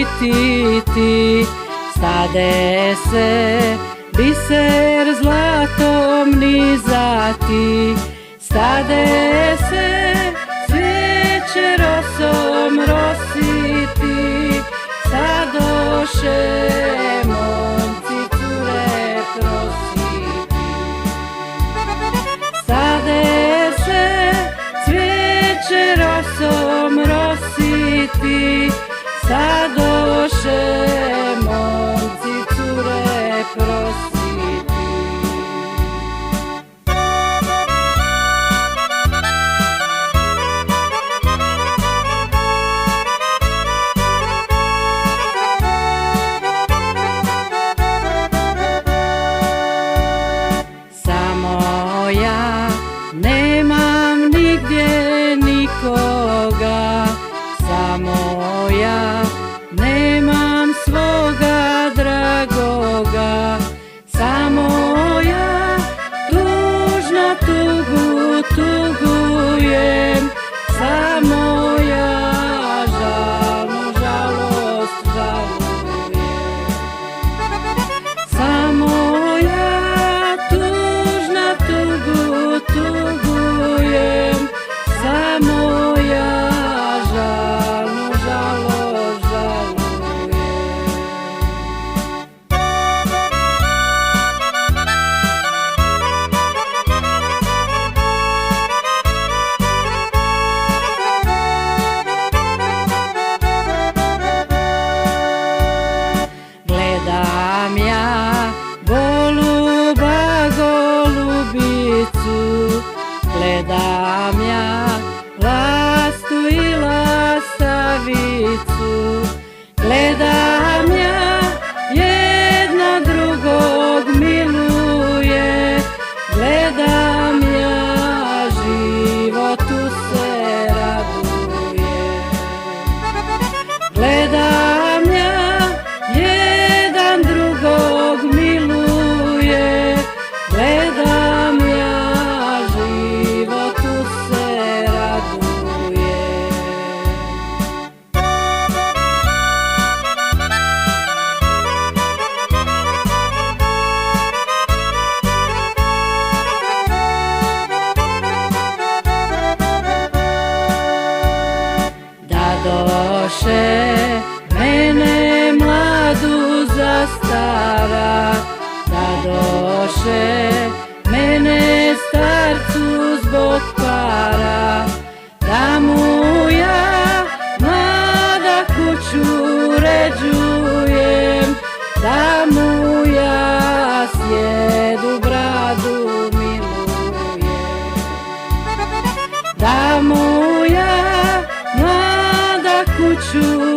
štititi. Stade se biser zlatom nizati, stade se cvijeće rosom rositi, stadoše momci cure prositi. Stade se cvijeće rosom rositi, stadoše momci cure prositi. Samo ja nemam nigdje nikoga, samo ja nemam svoga dragoga, samo ja tužno tugu tugujem, samo ja žalnu žalost žalujem, samo ja tužno tugu tugujem, samo ja žalnu žalost žalujem. Gledam ja goluba golubicu, gledam ja lastu i lastavicu, gledam ja jedna drugog miluje, gledam ja životu se raduje, gledam ja jedan drugog miluje, gledam ja životu se raduje. Dadoše mene mladu za stara, dadoše mene starcu zbog para, da mu ja mlada kuću uređujem, da mu ja sjedu bradu milujem, da mu ja mlada kuću